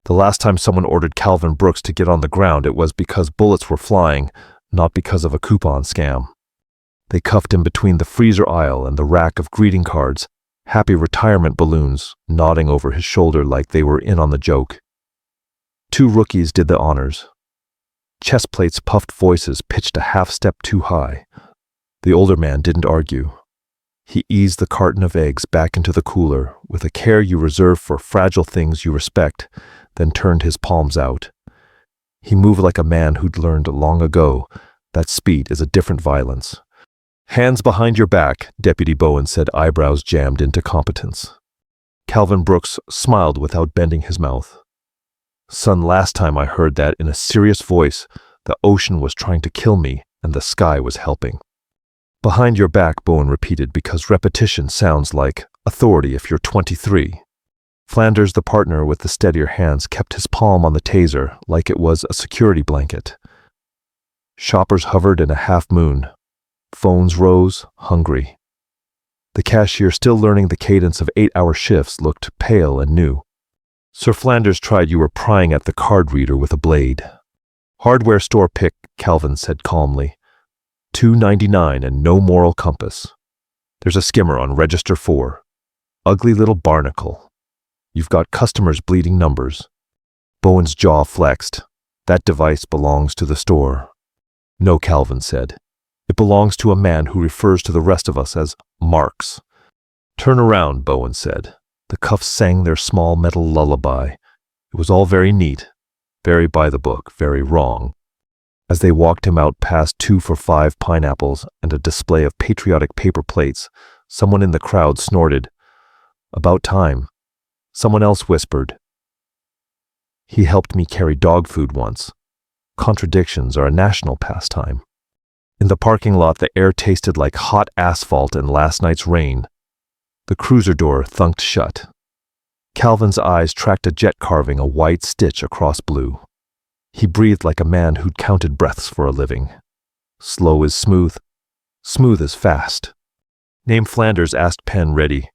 The last time someone ordered Calvin Brooks to get on the ground, it was because bullets were flying, not because of a coupon scam. They cuffed him between the freezer aisle and the rack of greeting cards, happy retirement balloons nodding over his shoulder like they were in on the joke. 2 rookies did the honors. Chest plates' puffed voices pitched a half step too high. The older man didn't argue. He eased the carton of eggs back into the cooler with a care you reserve for fragile things you respect, then turned his palms out. He moved like a man who'd learned long ago that speed is a different violence. "Hands behind your back," Deputy Bowen said, eyebrows jammed into competence. Calvin Brooks smiled without bending his mouth. "Son, last time I heard that in a serious voice, the ocean was trying to kill me and the sky was helping." "Behind your back," Bowen repeated, because repetition sounds like authority if you're 23. Flanders, the partner with the steadier hands, kept his palm on the taser like it was a security blanket. Shoppers hovered in a half-moon. Phones rose, hungry. The cashier, still learning the cadence of 8-hour shifts, looked pale and new. Sir Flanders tried you were prying at the card reader with a blade. "Hardware store pick," Calvin said calmly. $2.99 and no moral compass. There's a skimmer on register 4. Ugly little barnacle. You've got customers bleeding numbers. Bowen's jaw flexed. "That device belongs to the store." "No," Calvin said. "It belongs to a man who refers to the rest of us as marks." "Turn around," Bowen said. The cuffs sang their small metal lullaby. It was all very neat, very by the book, very wrong. As they walked him out past 2 for $5 pineapples and a display of patriotic paper plates, someone in the crowd snorted, "About time." Someone else whispered, "He helped me carry dog food once." Contradictions are a national pastime. In the parking lot, the air tasted like hot asphalt and last night's rain. The cruiser door thunked shut. Calvin's eyes tracked a jet carving a white stitch across blue. He breathed like a man who'd counted breaths for a living. "Slow is smooth. Smooth is fast." "Name Flanders," asked Penn, ready.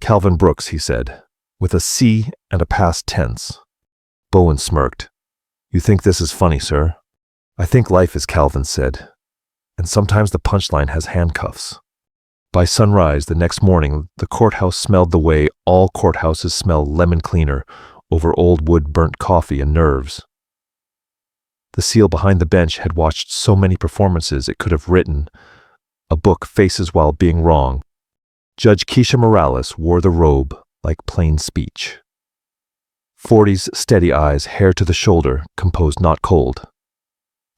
"Calvin Brooks," he said, with a C and a past tense. Bowen smirked. "You think this is funny, sir?" "I think life is," Calvin said. "And sometimes the punchline has handcuffs." By sunrise the next morning, the courthouse smelled the way all courthouses smell, lemon cleaner, over old wood, burnt coffee, and nerves. The seal behind the bench had watched so many performances it could have written a book, Faces While Being Wrong. Judge Keisha Morales wore the robe like plain speech. 40's steady eyes, hair to the shoulder, composed, not cold.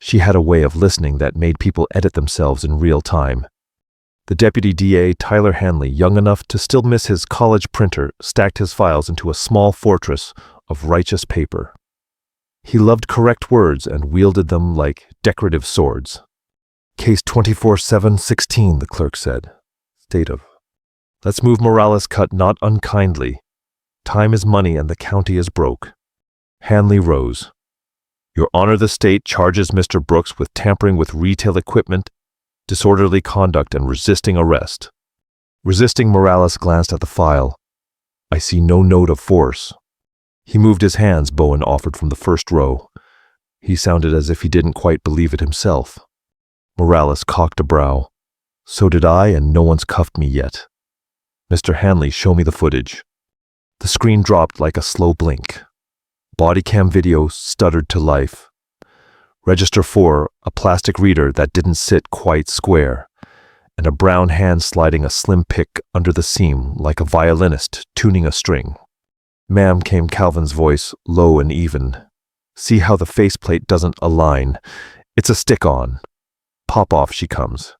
She had a way of listening that made people edit themselves in real time. The deputy DA, Tyler Hanley, young enough to still miss his college printer, stacked his files into a small fortress of righteous paper. He loved correct words and wielded them like decorative swords. "Case 24-7-16, the clerk said. "State of. Let's move." Morales cut, not unkindly. "Time is money and the county is broke." Hanley rose. "Your Honor, the state charges Mr. Brooks with tampering with retail equipment, disorderly conduct, and resisting arrest." Resisting, Morales glanced at the file. "I see no note of force." He moved his hands, Bowen offered from the first row. He sounded as if he didn't quite believe it himself. Morales cocked a brow. "So did I, and no one's cuffed me yet." "Mr. Hanley, show me the footage." The screen dropped like a slow blink. Body cam video stuttered to life. Register 4, a plastic reader that didn't sit quite square, and a brown hand sliding a slim pick under the seam like a violinist tuning a string. "Ma'am," came Calvin's voice, low and even. "See how the faceplate doesn't align? It's a stick-on. Pop off she comes."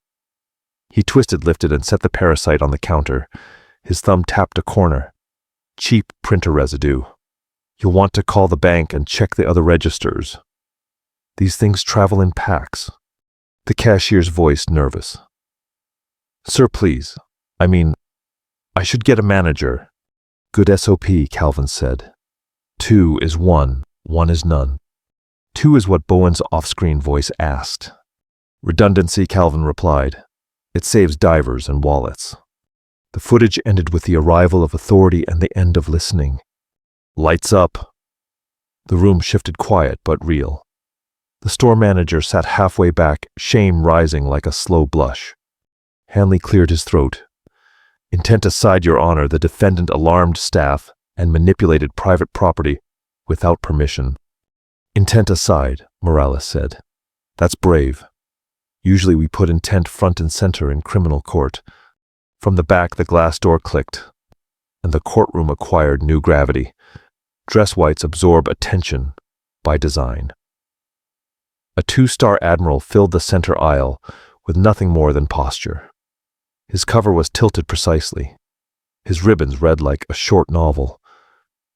He twisted, lifted, and set the parasite on the counter. His thumb tapped a corner. "Cheap printer residue. You'll want to call the bank and check the other registers. These things travel in packs." The cashier's voice nervous. "Sir, please. I should get a manager." "Good SOP," Calvin said. 2 is 1, 1 is none. 2 is what Bowen's off-screen voice asked. "Redundancy," Calvin replied. "It saves divers and wallets." The footage ended with the arrival of authority and the end of listening. "Lights up." The room shifted quiet but real. The store manager sat halfway back, shame rising like a slow blush. Hanley cleared his throat. Intent aside, Your Honor, the defendant alarmed staff and manipulated private property without permission. Intent aside, Morales said. That's brave. Usually we put intent front and center in criminal court. From the back, the glass door clicked, and the courtroom acquired new gravity. Dress whites absorb attention by design. A two-star admiral filled the center aisle with nothing more than posture. His cover was tilted precisely. His ribbons read like a short novel.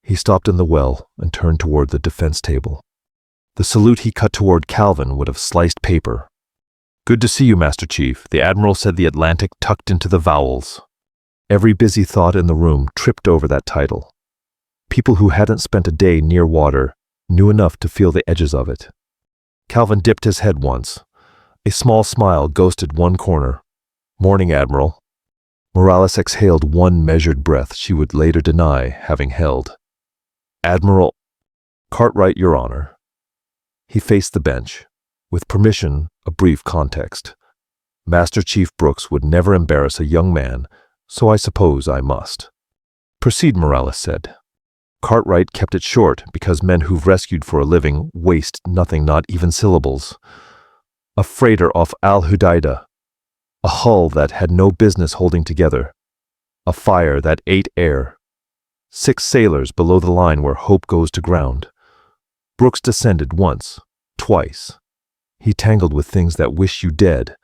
He stopped in the well and turned toward the defense table. The salute he cut toward Calvin would have sliced paper. Good to see you, Master Chief, the admiral said, the Atlantic tucked into the vowels. Every busy thought in the room tripped over that title. People who hadn't spent a day near water knew enough to feel the edges of it. Calvin dipped his head once. A small smile ghosted one corner. Morning, Admiral. Morales exhaled one measured breath she would later deny having held. Admiral Cartwright, Your Honor. He faced the bench. With permission, a brief context. Master Chief Brooks would never embarrass a young man, so I suppose I must. Proceed, Morales said. Cartwright kept it short because men who've rescued for a living waste nothing, not even syllables. A freighter off Al Hudaida. A hull that had no business holding together. A fire that ate air. 6 sailors below the line where hope goes to ground. Brooks descended once, twice. He tangled with things that wish you dead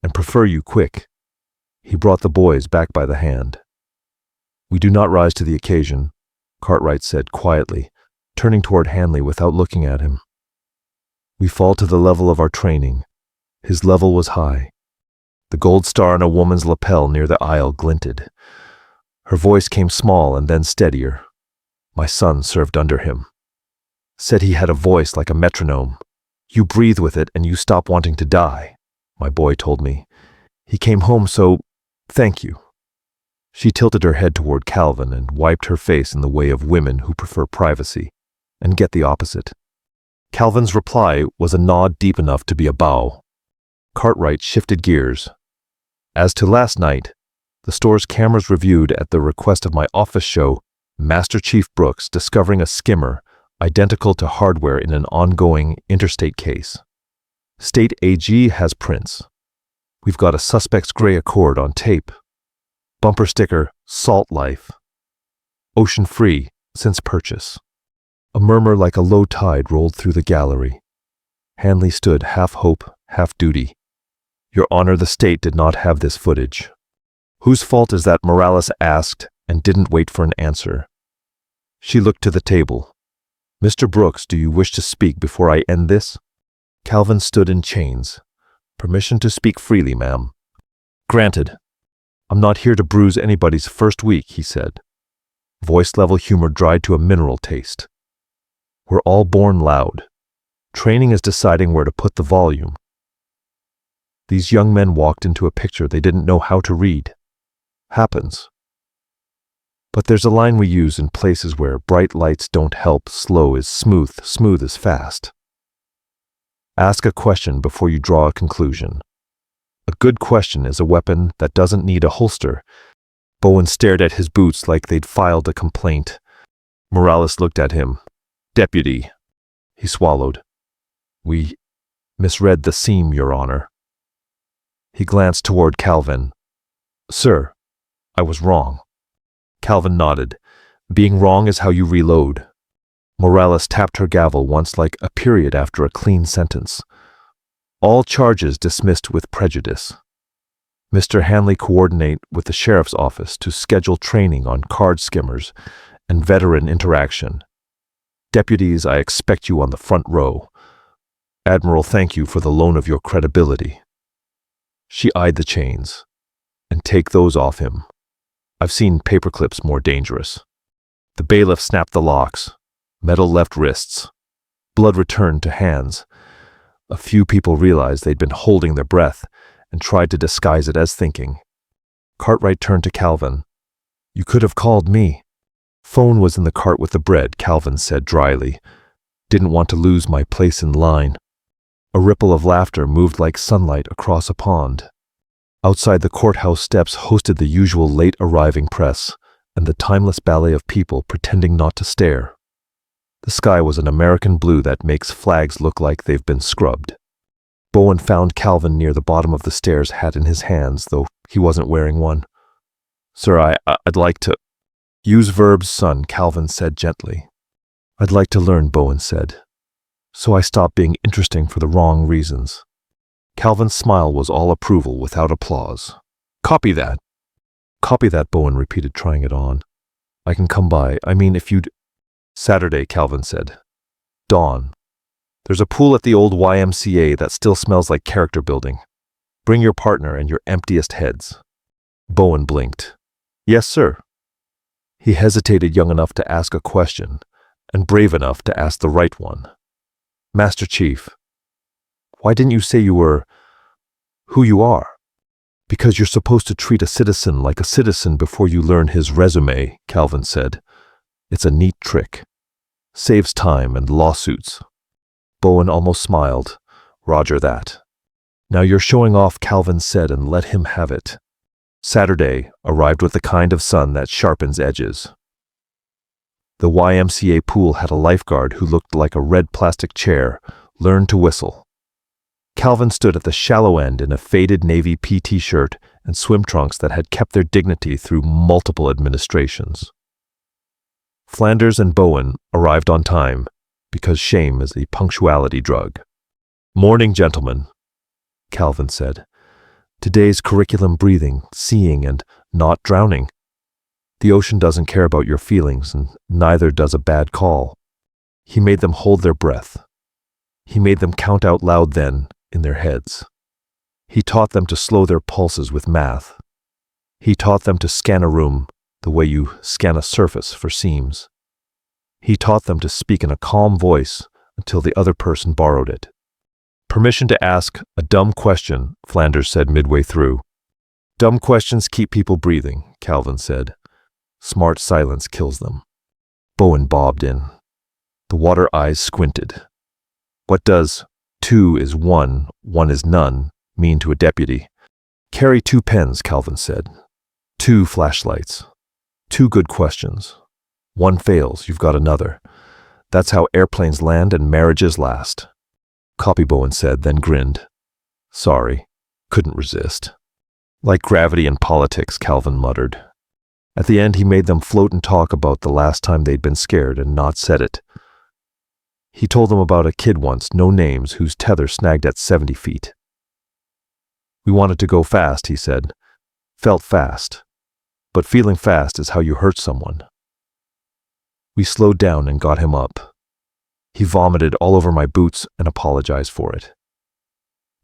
and prefer you quick. He brought the boys back by the hand. We do not rise to the occasion, Cartwright said quietly, turning toward Hanley without looking at him. We fall to the level of our training. His level was high. The gold star on a woman's lapel near the aisle glinted. Her voice came small and then steadier. My son served under him. Said he had a voice like a metronome. You breathe with it and you stop wanting to die, my boy told me. He came home, so thank you. She tilted her head toward Calvin and wiped her face in the way of women who prefer privacy and get the opposite. Calvin's reply was a nod deep enough to be a bow. Cartwright shifted gears. As to last night, the store's cameras reviewed at the request of my office show Master Chief Brooks discovering a skimmer identical to hardware in an ongoing interstate case. State AG has prints. We've got a suspect's gray Accord on tape. Bumper sticker, Salt Life. Ocean free since purchase. A murmur like a low tide rolled through the gallery. Hanley stood half hope, half duty. Your Honor, the state did not have this footage. Whose fault is that? Morales asked and didn't wait for an answer. She looked to the table. Mr. Brooks, do you wish to speak before I end this? Calvin stood in chains. Permission to speak freely, ma'am. Granted. I'm not here to bruise anybody's first week, he said. Voice-level humor dried to a mineral taste. We're all born loud. Training is deciding where to put the volume. These young men walked into a picture they didn't know how to read. Happens. But there's a line we use in places where bright lights don't help. Slow is smooth, smooth is fast. Ask a question before you draw a conclusion. A good question is a weapon that doesn't need a holster. Bowen stared at his boots like they'd filed a complaint. Morales looked at him. Deputy. He swallowed. We misread the seam, Your Honor. He glanced toward Calvin. Sir, I was wrong. Calvin nodded. Being wrong is how you reload. Morales tapped her gavel once like a period after a clean sentence. All charges dismissed with prejudice. Mr. Hanley, coordinate with the sheriff's office to schedule training on card skimmers and veteran interaction. Deputies, I expect you on the front row. Admiral, thank you for the loan of your credibility. She eyed the chains. And take those off him. I've seen paperclips more dangerous. The bailiff snapped the locks. Metal left wrists. Blood returned to hands. A few people realized they'd been holding their breath and tried to disguise it as thinking. Cartwright turned to Calvin. You could have called me. Phone was in the cart with the bread, Calvin said dryly. Didn't want to lose my place in line. A ripple of laughter moved like sunlight across a pond. Outside the courthouse steps hosted the usual late-arriving press and the timeless ballet of people pretending not to stare. The sky was an American blue that makes flags look like they've been scrubbed. Bowen found Calvin near the bottom of the stairs, hat in his hands, though he wasn't wearing one. "Sir, I'd like to—" "Use verbs, son," Calvin said gently. "I'd like to learn," Bowen said. "So I stopped being interesting for the wrong reasons." Calvin's smile was all approval without applause. "Copy that." "Copy that," Bowen repeated, trying it on. "I can come by. I mean, if you'd—" "Saturday," Calvin said. "Dawn. There's a pool at the old YMCA that still smells like character building. Bring your partner and your emptiest heads." Bowen blinked. "Yes, sir." He hesitated, young enough to ask a question, and brave enough to ask the right one. "Master Chief, why didn't you say you were who you are?" "Because you're supposed to treat a citizen like a citizen before you learn his resume," Calvin said. "It's a neat trick. Saves time and lawsuits." Bowen almost smiled. "Roger that." "Now you're showing off," Calvin said, and let him have it. Saturday arrived with the kind of sun that sharpens edges. The YMCA pool had a lifeguard who looked like a red plastic chair, learned to whistle. Calvin stood at the shallow end in a faded navy PT shirt and swim trunks that had kept their dignity through multiple administrations. Flanders and Bowen arrived on time, because shame is a punctuality drug. "Morning, gentlemen," Calvin said. "Today's curriculum: breathing, seeing, and not drowning. The ocean doesn't care about your feelings, and neither does a bad call." He made them hold their breath. He made them count out loud then, in their heads. He taught them to slow their pulses with math. He taught them to scan a room the way you scan a surface for seams. He taught them to speak in a calm voice until the other person borrowed it. "Permission to ask a dumb question," Flanders said midway through. "Dumb questions keep people breathing," Calvin said. "Smart silence kills them." Bowen bobbed in. The water eyes squinted. "What does 2 is 1, 1 is none mean to a deputy?" "Carry 2 pens," Calvin said. 2 flashlights. 2 good questions. 1 fails, you've got another. That's how airplanes land and marriages last." "Copy," Bowen said, then grinned. "Sorry, couldn't resist." "Like gravity in politics," Calvin muttered. At the end, he made them float and talk about the last time they'd been scared and not said it. He told them about a kid once, no names, whose tether snagged at 70 feet. "We wanted to go fast," he said. "Felt fast. But feeling fast is how you hurt someone. We slowed down and got him up. He vomited all over my boots and apologized for it.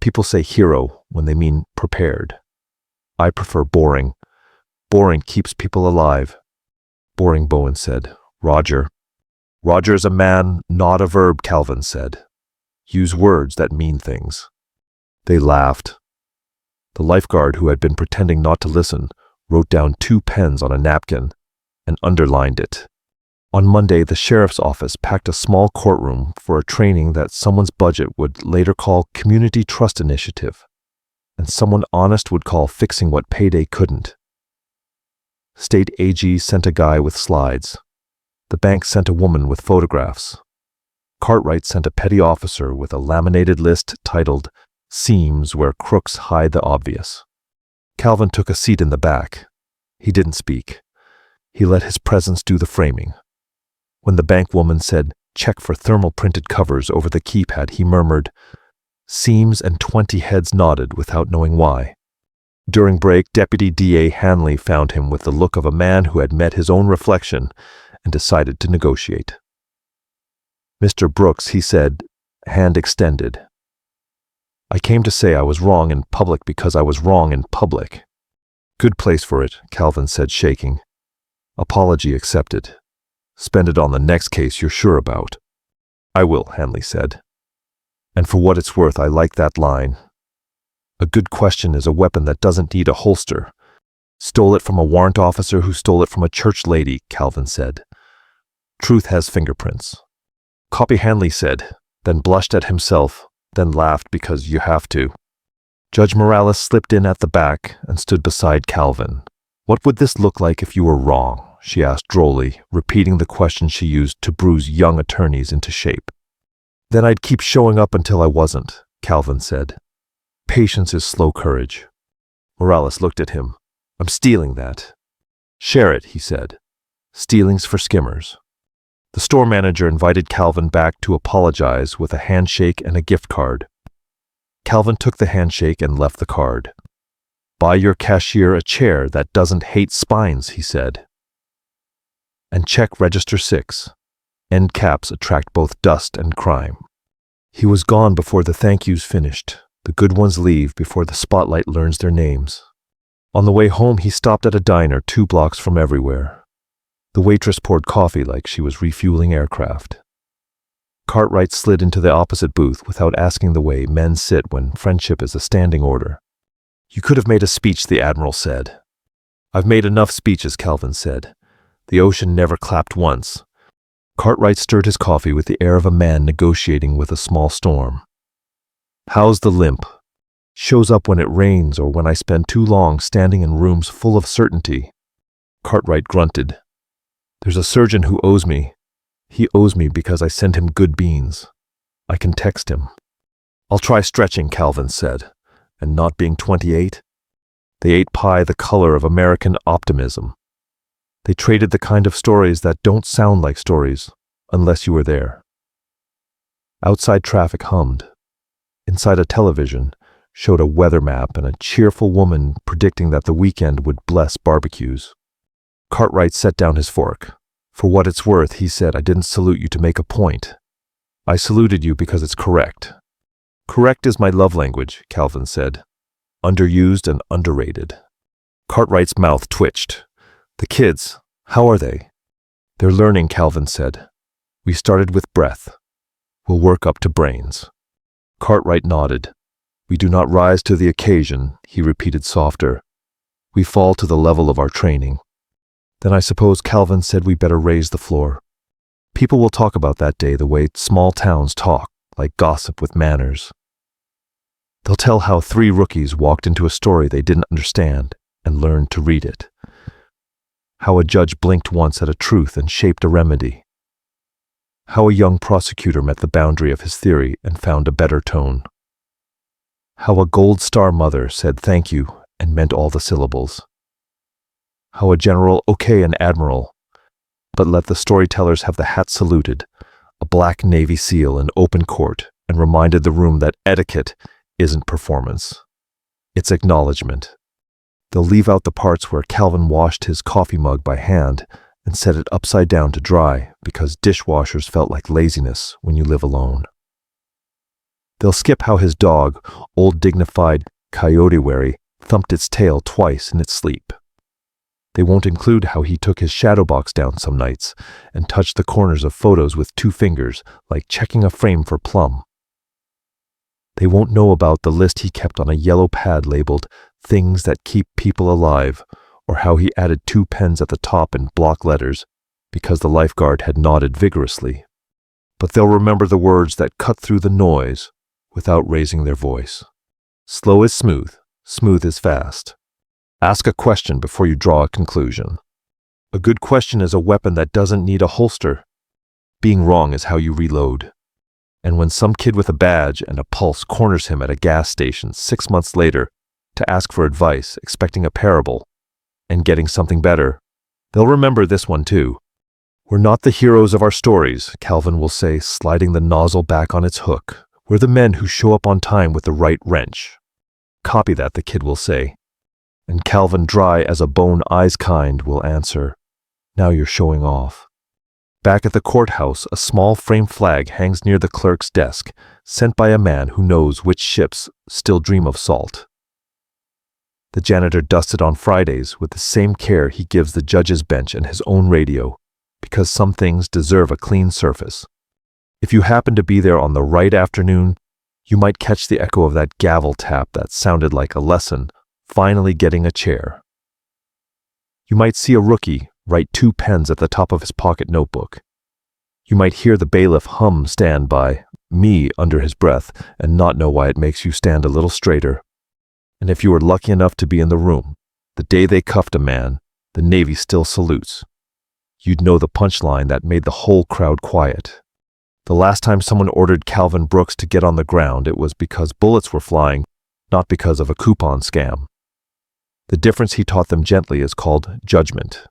People say hero when they mean prepared. I prefer boring. Boring keeps people alive." "Boring," Bowen said. "Roger." "Roger is a man, not a verb," Calvin said. "Use words that mean things." They laughed. The lifeguard, who had been pretending not to listen, wrote down 2 pens on a napkin and underlined it. On Monday, the sheriff's office packed a small courtroom for a training that someone's budget would later call Community Trust Initiative, and someone honest would call fixing what payday couldn't. State AG sent a guy with slides. The bank sent a woman with photographs. Cartwright sent a petty officer with a laminated list titled "Seams Where Crooks Hide the Obvious." Calvin took a seat in the back. He didn't speak. He let his presence do the framing. When the bank woman said, "Check for thermal printed covers" over the keypad, he murmured, "Seams," and 20 heads nodded without knowing why. During break, Deputy DA Hanley found him with the look of a man who had met his own reflection and decided to negotiate. "Mr. Brooks," he said, hand extended. "I came to say I was wrong in public because I was wrong in public." "Good place for it," Calvin said, shaking. "Apology accepted. Spend it on the next case you're sure about." "I will," Hanley said. "And for what it's worth, I like that line. A good question is a weapon that doesn't need a holster." "Stole it from a warrant officer who stole it from a church lady," Calvin said. "Truth has fingerprints." Copy Hanley said, then blushed at himself, then laughed because you have to. Judge Morales slipped in at the back and stood beside Calvin. What would this look like if you were wrong? She asked drolly, repeating the question she used to bruise young attorneys into shape. Then I'd keep showing up until I wasn't, Calvin said. Patience is slow courage. Morales looked at him. I'm stealing that. Share it, he said. Stealing's for skimmers. The store manager invited Calvin back to apologize with a handshake and a gift card. Calvin took the handshake and left the card. Buy your cashier a chair that doesn't hate spines, he said. And check Register 6. End caps attract both dust and crime. He was gone before the thank yous finished. The good ones leave before the spotlight learns their names. On the way home, he stopped at a diner 2 blocks from everywhere. The waitress poured coffee like she was refueling aircraft. Cartwright slid into the opposite booth without asking the way men sit when friendship is a standing order. You could have made a speech, the admiral said. I've made enough speeches, Calvin said. The ocean never clapped once. Cartwright stirred his coffee with the air of a man negotiating with a small storm. How's the limp? Shows up when it rains or when I spend too long standing in rooms full of certainty. Cartwright grunted. There's a surgeon who owes me. He owes me because I send him good beans. I can text him. I'll try stretching, Calvin said. And not being 28? They ate pie the color of American optimism. They traded the kind of stories that don't sound like stories unless you were there. Outside traffic hummed. Inside a television showed a weather map and a cheerful woman predicting that the weekend would bless barbecues. Cartwright set down his fork. For what it's worth, he said, I didn't salute you to make a point. I saluted you because it's correct. Correct is my love language, Calvin said. Underused and underrated. Cartwright's mouth twitched. The kids, how are they? They're learning, Calvin said. We started with breath. We'll work up to brains. Cartwright nodded. We do not rise to the occasion, he repeated softer. We fall to the level of our training. Then I suppose Calvin said we better raise the floor. People will talk about that day the way small towns talk, like gossip with manners. They'll tell how 3 rookies walked into a story they didn't understand and learned to read it. How a judge blinked once at a truth and shaped a remedy. How a young prosecutor met the boundary of his theory and found a better tone. How a gold star mother said thank you and meant all the syllables. How a general okayed an admiral, but let the storytellers have the hat saluted, a black Navy SEAL in open court, and reminded the room that etiquette isn't performance. It's acknowledgement. They'll leave out the parts where Calvin washed his coffee mug by hand and set it upside down to dry because dishwashers felt like laziness when you live alone. They'll skip how his dog, old dignified Coyote Wary, thumped its tail twice in its sleep. They won't include how he took his shadow box down some nights and touched the corners of photos with 2 fingers like checking a frame for plum. They won't know about the list he kept on a yellow pad labeled Things That Keep People Alive, or how he added 2 pens at the top in block letters because the lifeguard had nodded vigorously. But they'll remember the words that cut through the noise without raising their voice. Slow is smooth, smooth is fast. Ask a question before you draw a conclusion. A good question is a weapon that doesn't need a holster. Being wrong is how you reload. And when some kid with a badge and a pulse corners him at a gas station 6 months later to ask for advice, expecting a parable, and getting something better, they'll remember this one too. We're not the heroes of our stories, Calvin will say, sliding the nozzle back on its hook. We're the men who show up on time with the right wrench. Copy that, the kid will say. And Calvin, dry as a bone, eyes kind, will answer, now you're showing off. Back at the courthouse, a small frame flag hangs near the clerk's desk, sent by a man who knows which ships still dream of salt. The janitor dusts it on Fridays with the same care he gives the judge's bench and his own radio, because some things deserve a clean surface. If you happen to be there on the right afternoon, you might catch the echo of that gavel tap that sounded like a lesson finally getting a chair. You might see a rookie write 2 pens at the top of his pocket notebook. You might hear the bailiff hum "Stand by me" under his breath and not know why it makes you stand a little straighter. And if you were lucky enough to be in the room, the day they cuffed a man, the Navy still salutes. You'd know the punchline that made the whole crowd quiet. The last time someone ordered Calvin Brooks to get on the ground, it was because bullets were flying, not because of a coupon scam. The difference he taught them gently is called judgment.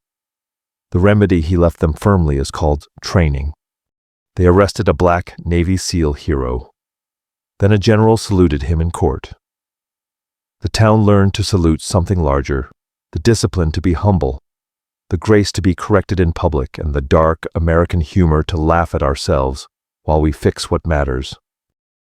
The remedy he left them firmly is called training. They arrested a black Navy SEAL hero. Then a general saluted him in court. The town learned to salute something larger, the discipline to be humble, the grace to be corrected in public, and the dark American humor to laugh at ourselves while we fix what matters.